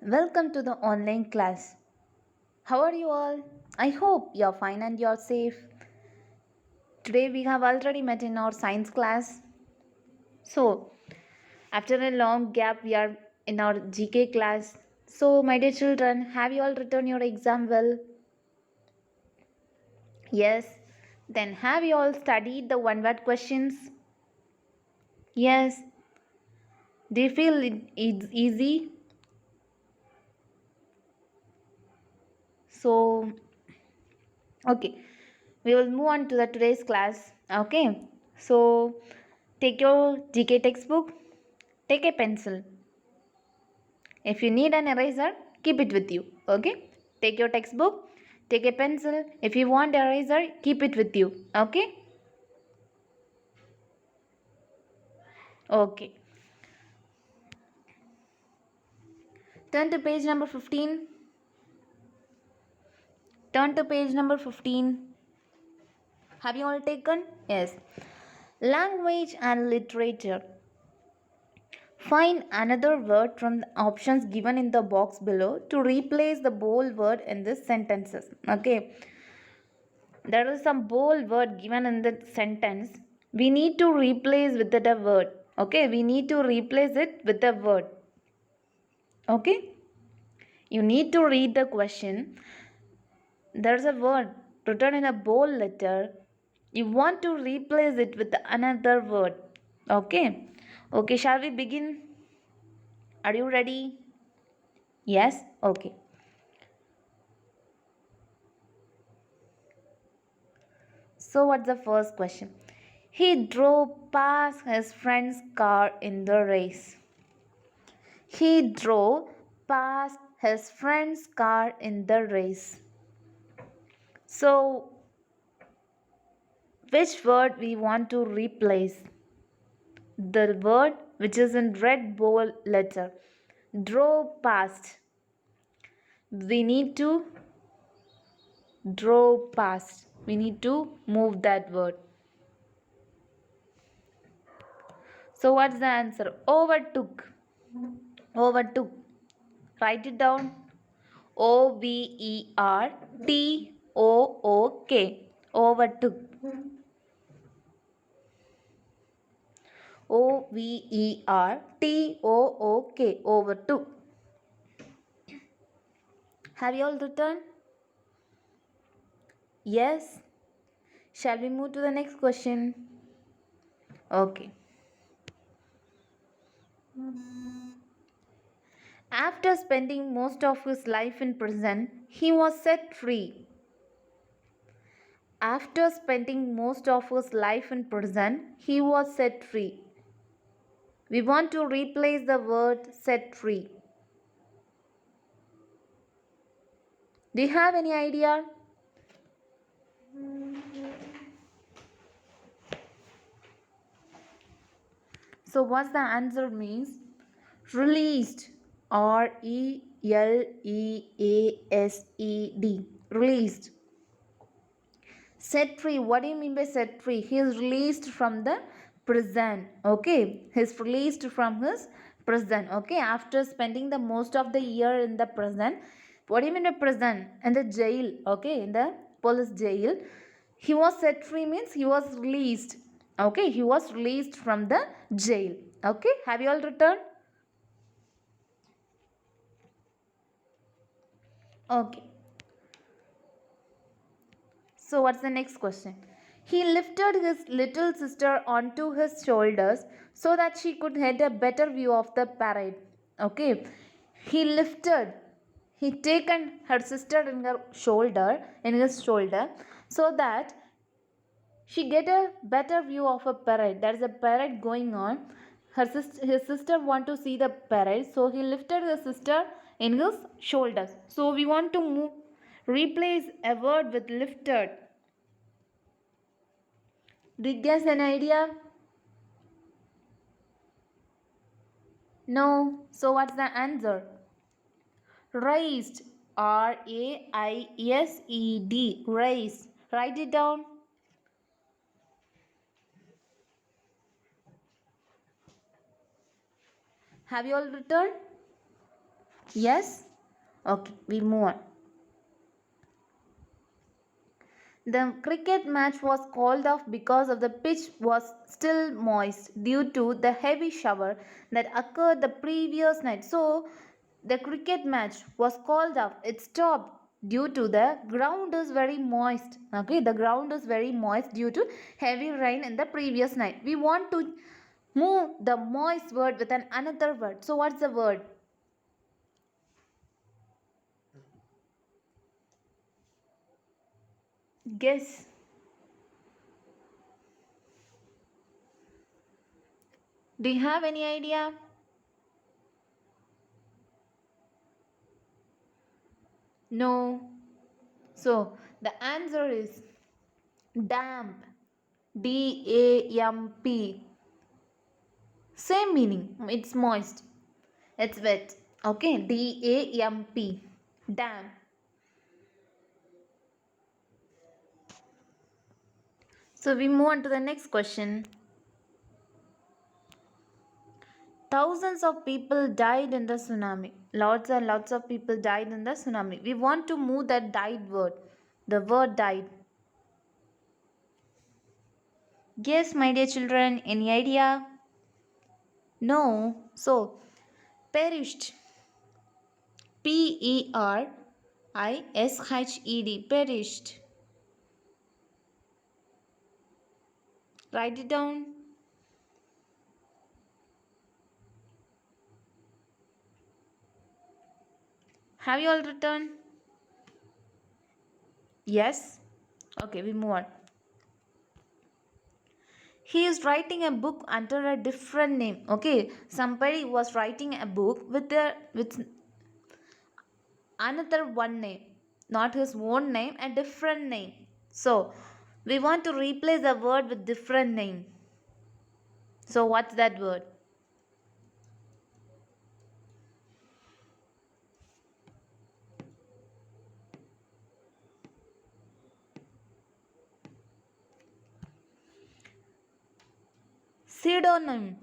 Welcome to the online class. How are you all? I hope you're fine and you're safe. Today we have already met in our science class. So, after a long gap, we are in our GK class. So, my dear children, have you all written your exam well? Yes. Then, have you all studied the one word questions? Yes. Do you feel it's easy? So, okay, we will move on to the today's class. Okay, so take your GK textbook, take a pencil. If you need an eraser, keep it with you. Okay, take your textbook, take a pencil. If you want eraser, keep it with you. Okay, okay. Turn to page number 15. Turn to page number 15. Have you all taken? Yes. Language and literature. Find another word from the options given in the box below to replace the bold word in this sentences. Okay, there is some bold word given in the sentence. We need to replace with it a word. Okay, we need to replace it with a word. Okay, you need to read the question. There's a word written in a bold letter. You want to replace it with another word. Okay, okay, shall we begin? Are you ready? Yes, okay. So, what's the first question? He drove past his friend's car in the race. He drove past his friend's car in the race. So, which word we want to replace? The word which is in red bold letter. Drove past. We need to drove past. We need to move that word. So, what's the answer? Overtook. Overtook. Write it down. Overtook. Overtook. Overtook. Overtook. Have you all written? Yes. Shall we move to the next question? Okay. After spending most of his life in prison, he was set free. After spending most of his life in prison, he was set free. We want to replace the word set free. Do you have any idea? So what's the answer means? Released. Released. Released. Set free. What do you mean by set free? He is released from the prison. Okay. He is released from his prison. Okay. After spending the most of the year in the prison. What do you mean by prison? In the jail. Okay. In the police jail. He was set free means he was released. Okay. He was released from the jail. Okay. Have you all returned? Okay. So, what's the next question? He lifted his little sister onto his shoulders so that she could get a better view of the parade. Okay. He lifted, he taken her sister in her shoulder, in his shoulder, so that she get a better view of a parade. There is a parade going on. His sister want to see the parade, so he lifted the sister in his shoulders. So we want to move, replace a word with lifted. Did you guess an idea? No. So what's the answer? Raised. Raised. Raised. Write it down. Have you all written? Yes? Okay, we move on. The cricket match was called off because of the pitch was still moist due to the heavy shower that occurred the previous night. So the cricket match was called off. It stopped due to the ground is very moist. Okay, the ground is very moist due to heavy rain in the previous night. We want to move the moist word with an another word. So what's the word? Guess. Do you have any idea? No. So the answer is damp. DAMP. Same meaning. It's moist. It's wet. Okay. DAMP. Damp. So we move on to the next question. Thousands of people died in the tsunami. Lots and lots of people died in the tsunami. We want to move that died word. The word died. Yes, my dear children, any idea? No. So, perished. PERISHED. Perished. Write it down. Have you all written? Yes? Okay, we move on. He is writing a book under a different name. Okay, somebody was writing a book with another one name, not his own name, a different name. So, we want to replace the word with different name. So, what's that word? Pseudonym.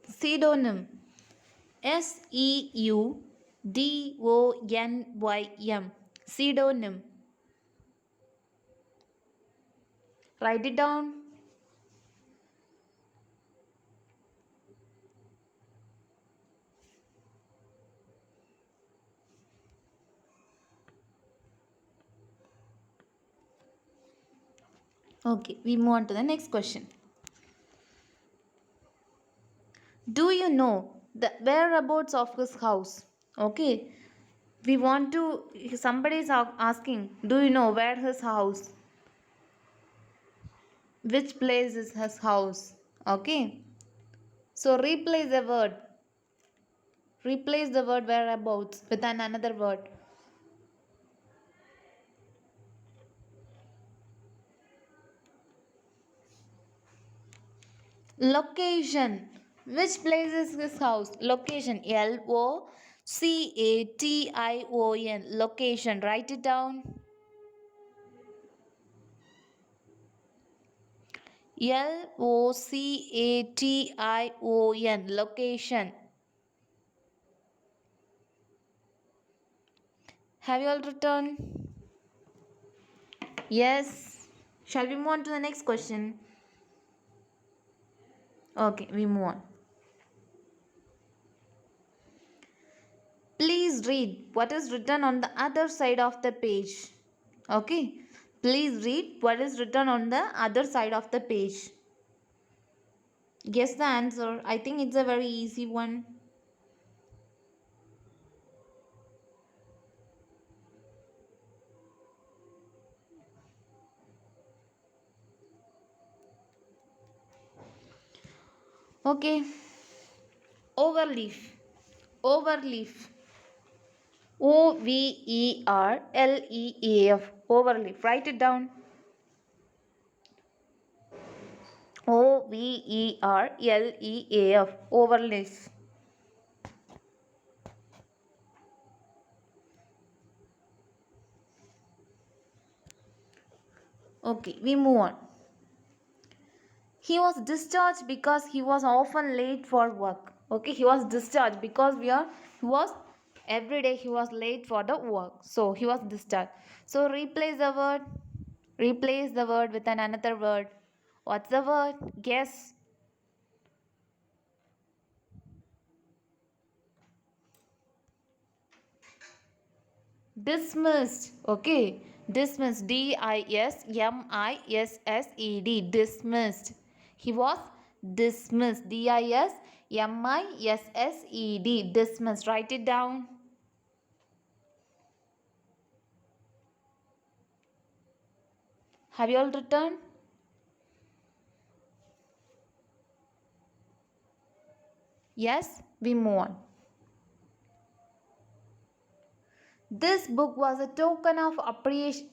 Pseudonym. SEUDONYM. Pseudonym. Write it down. Okay, we move on to the next question. Do you know the whereabouts of his house? Okay, we want to, somebody is asking, do you know where his house? Which place is his house? Okay, so replace the word whereabouts with another word. Location. Which place is his house? Location. LOCATION. Location. Write it down. LOCATION. Location. Have you all written? Yes. Shall we move on to the next question? Okay, we move on. Please read what is written on the other side of the page. Okay. Please read what is written on the other side of the page. Guess the answer. I think it's a very easy one. Okay. Overleaf. Overleaf. OVERLEAF. Overleaf. Write it down. OVERLEAF. Overleaf. Okay, we move on. He was discharged because he was often late for work. Okay, he was discharged because he was Every day he was late for the work, so he was disturbed. So replace the word with another word. What's the word? Guess. Dismissed. Okay. Dismissed. Dismissed. Dismissed. He was dismissed. Dismissed. Dismissed. Write it down. Have you all written? Yes, we move on. This book was a token of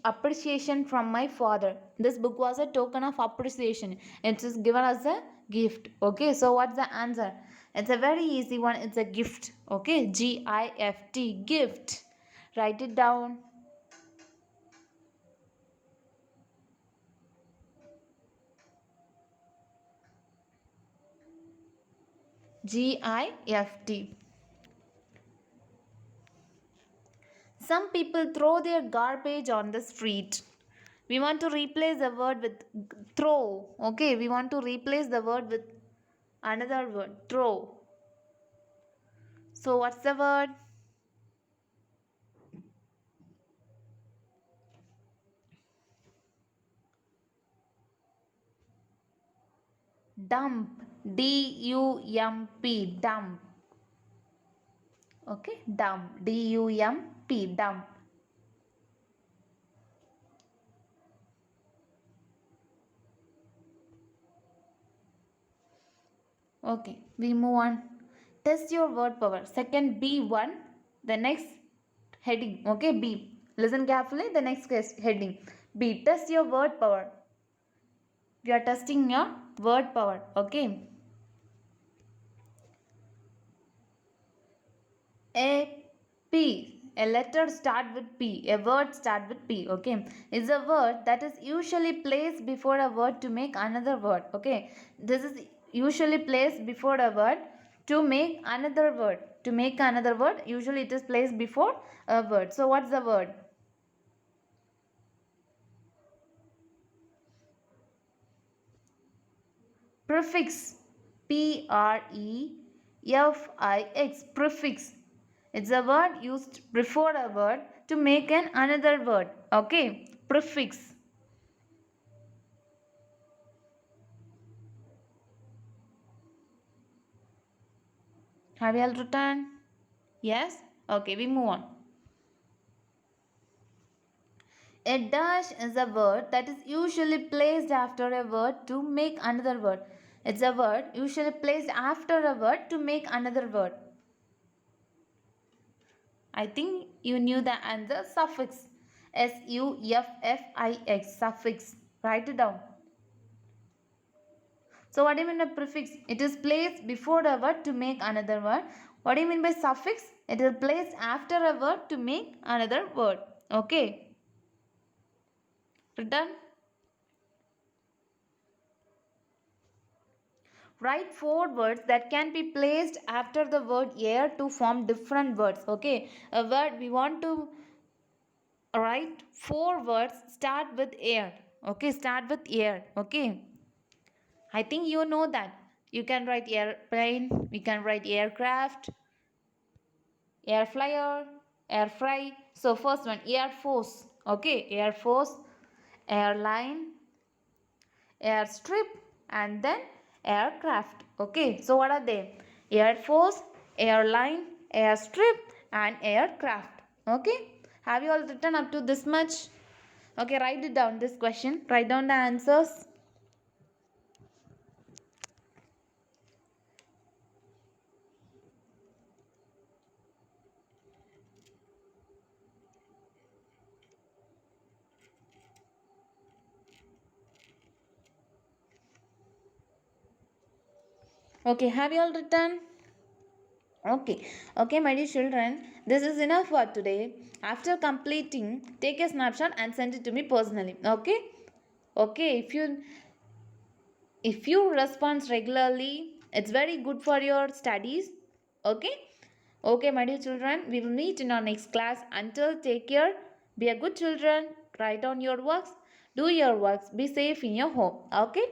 appreciation from my father. This book was a token of appreciation. It is given as a gift. Okay, so what's the answer? It's a very easy one. It's a gift. Okay, Gift. Gift. Write it down. Gift. Some people throw their garbage on the street. We want to replace the word with throw. Okay, we want to replace the word with another word, throw. So, what's the word? Dump. Dump. Dump. Okay, dump. Okay, we move on. Test your word power. Second B1, the next heading. Okay, B. Listen carefully, the next heading. B. Test your word power. We are testing your word power. Okay. A P. A letter start with P. A word start with P. Okay. Is a word that is usually placed before a word to make another word. Okay. This is usually placed before a word to make another word. To make another word, usually it is placed before a word. So what's the word? Prefix. Prefix. Prefix. It's a word used before a word to make an another word. Okay. Prefix. Have you all written? Yes? Okay, we move on. A dash is a word that is usually placed after a word to make another word. It's a word usually placed after a word to make another word. I think you knew the answer. Suffix. Suffix. Suffix. Write it down. So what do you mean by prefix? It is placed before a word to make another word. What do you mean by suffix? It is placed after a word to make another word. Okay. Written? Write four words that can be placed after the word air to form different words. Okay, a word we want to write four words start with air. Okay, start with air. Okay, I think you know that. You can write airplane, we can write aircraft, air flyer, air fry. So, first one, air force. Okay, air force, airline, airstrip, and then aircraft. Okay, so what are they? Air force, airline, airstrip, and aircraft. Okay, have you all written up to this much? Okay, write it down, this question. Write down the answers. Okay, have you all written? Okay, my dear children, this is enough for today. After completing, take a snapshot and send it to me personally. Okay, if you respond regularly, it's very good for your studies. Okay, Okay, my dear children, we will meet in our next class. Until take care, be a good children, write on your works, do your works, be safe in your home. Okay?